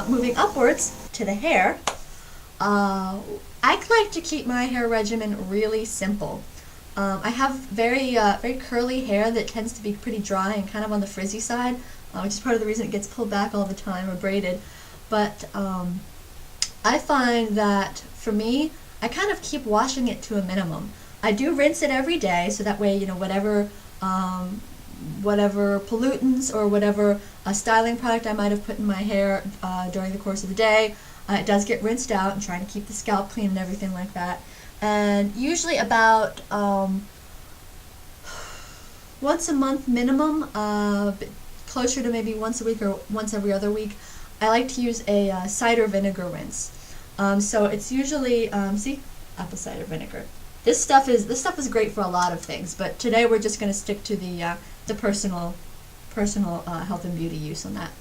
Moving upwards to the hair, I like to keep my hair regimen really simple. I have very curly hair that tends to be pretty dry and kind of on the frizzy side, which is part of the reason it gets pulled back all the time or braided. But I find that for me, I kind of keep washing it to a minimum. I do rinse it every day, so that way, whatever pollutants or whatever styling product I might have put in my hair during the course of the day, it does get rinsed out, and trying to keep the scalp clean and everything like that. And usually about once a month minimum, closer to maybe once a week or once every other week, I like to use a cider vinegar rinse. So it's usually see, apple cider vinegar. This stuff is great for a lot of things, but today we're just going to stick to the personal health and beauty use on that.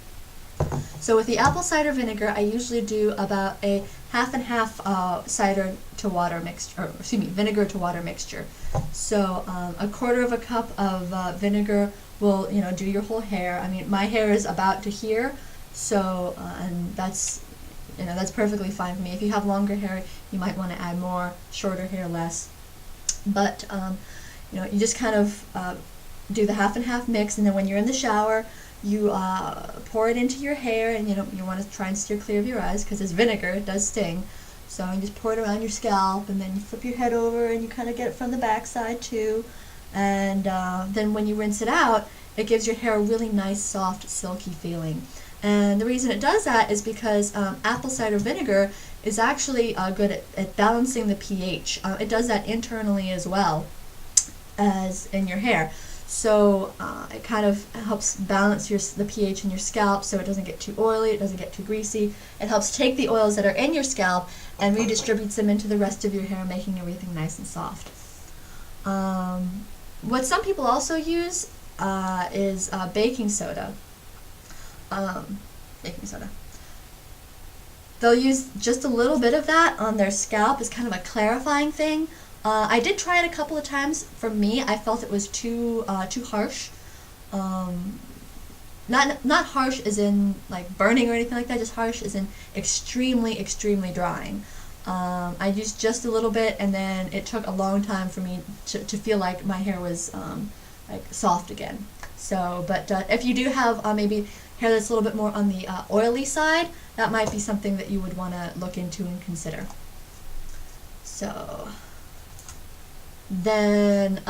So with the apple cider vinegar, I usually do about a half and half cider to water mixture, or excuse me, vinegar to water mixture. So a quarter of a cup of vinegar will do your whole hair. I mean, my hair is about to here, so and that's perfectly fine for me. If you have longer hair, you might want to add more. Shorter hair, less. But you just kind of do the half and half mix, and then when you're in the shower, you pour it into your hair, and you want to try and steer clear of your eyes because it's vinegar, it does sting. So you just pour it around your scalp, and then you flip your head over, and you kind of get it from the back side too. And then when you rinse it out, it gives your hair a really nice, soft, silky feeling. And the reason it does that is because apple cider vinegar is actually good at balancing the pH. It does that internally as well as in your hair. So it kind of helps balance the pH in your scalp, so it doesn't get too oily, it doesn't get too greasy. It helps take the oils that are in your scalp and redistributes them into the rest of your hair, making everything nice and soft. What some people also use is baking soda. They'll use just a little bit of that on their scalp as kind of a clarifying thing. I did try it a couple of times. For me, I felt it was too harsh. Not harsh as in like burning or anything like that, just harsh as in extremely, extremely drying. I used just a little bit, and then it took a long time for me to feel like my hair was like soft again. So, but if you do have maybe hair that's a little bit more on the oily side, that might be something that you would want to look into and consider. So then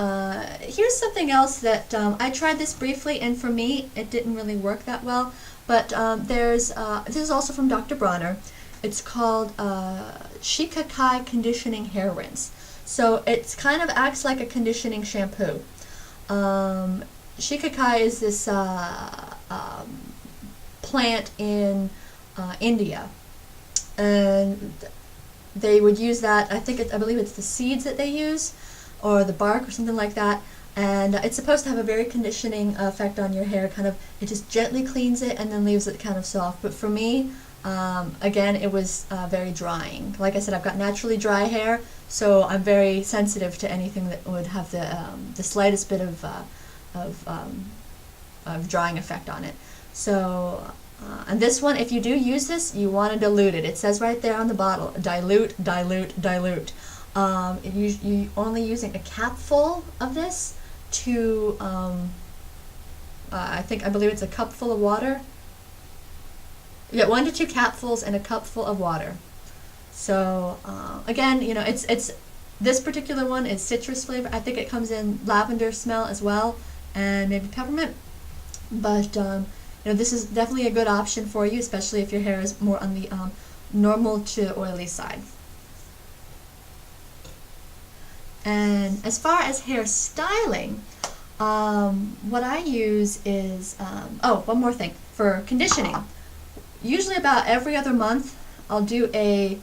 here's something else that I tried this briefly, and for me it didn't really work that well, but this is also from Dr. Bronner. It's called Shikakai Conditioning Hair Rinse. So it kind of acts like a conditioning shampoo. Shikakai is this plant in India, and they would use that. I believe it's the seeds that they use, or the bark, or something like that. And it's supposed to have a very conditioning effect on your hair. It just gently cleans it and then leaves it kind of soft. But for me, again, it was very drying. Like I said, I've got naturally dry hair, so I'm very sensitive to anything that would have the slightest bit of drying effect on it. So, and this one, if you do use this, you want to dilute it. It says right there on the bottle, dilute, dilute, dilute. You only using a capful of this to, I believe it's a cupful of water. Yeah, 1 to 2 capfuls and a cupful of water. So again, it's this particular one is citrus flavor. I think it comes in lavender smell as well, and maybe peppermint. But this is definitely a good option for you, especially if your hair is more on the normal to oily side. And as far as hair styling, what I use is, one more thing. For conditioning, usually about every other month, I'll do a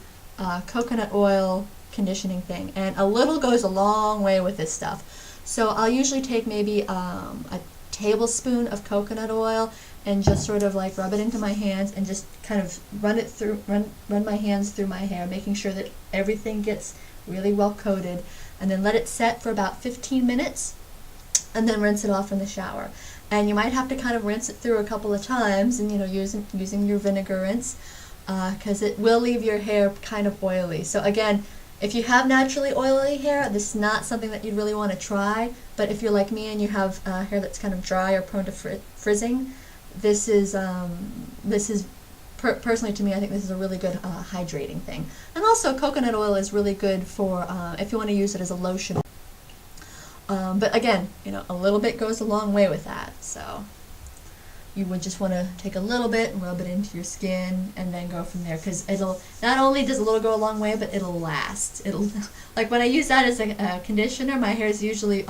coconut oil conditioning thing. And a little goes a long way with this stuff. So I'll usually take maybe a tablespoon of coconut oil and just sort of like rub it into my hands and just kind of run my hands through my hair, making sure that everything gets really well coated, and then let it set for about 15 minutes, and then rinse it off in the shower. and you might have to kind of rinse it through a couple of times, and using your vinegar rinse, because it will leave your hair kind of oily. So again, if you have naturally oily hair, this is not something that you'd really want to try. But if you're like me and you have hair that's kind of dry or prone to frizzing, this is personally to me, I think this is a really good hydrating thing. And also, coconut oil is really good for if you want to use it as a lotion. But again, a little bit goes a long way with that. So you would just want to take a little bit and rub it into your skin, and then go from there, because it'll, not only does a little go a long way, but it'll last. It'll, like when I use that as a conditioner, my hair is usually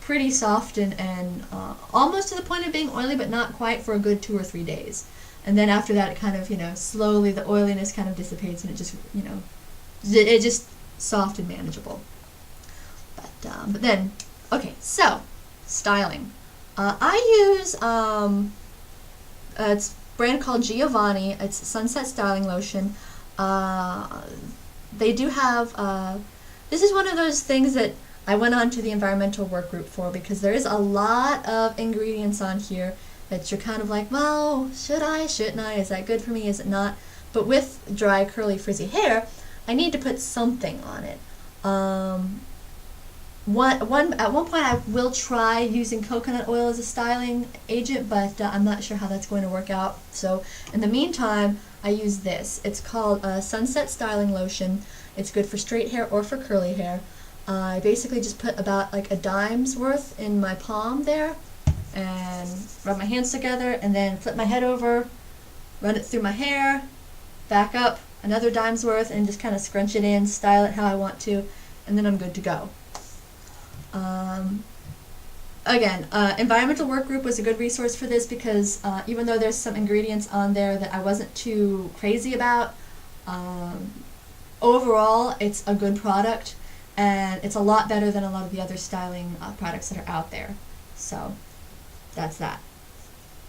pretty soft and almost to the point of being oily, but not quite, for a good 2 or 3 days. And then after that, it kind of, slowly the oiliness kind of dissipates, and it just, it's just soft and manageable. But then, okay, so styling. I use it's a brand called Giovanni. It's Sunset Styling Lotion. They do have, this is one of those things that I went on to the environmental work group for, because there is a lot of ingredients on here that you're kind of like, well, should I, shouldn't I, is that good for me, is it not? But with dry, curly, frizzy hair, I need to put something on it. At one point I will try using coconut oil as a styling agent, but I'm not sure how that's going to work out. So in the meantime, I use this. It's called Sunset Styling Lotion. It's good for straight hair or for curly hair. I basically just put about like a dime's worth in my palm there, and rub my hands together, and then flip my head over, run it through my hair, back up another dime's worth, and just kind of scrunch it in, style it how I want to, and then I'm good to go. Again, Environmental Work Group was a good resource for this, because even though there's some ingredients on there that I wasn't too crazy about, overall it's a good product, and it's a lot better than a lot of the other styling products that are out there. So that's that.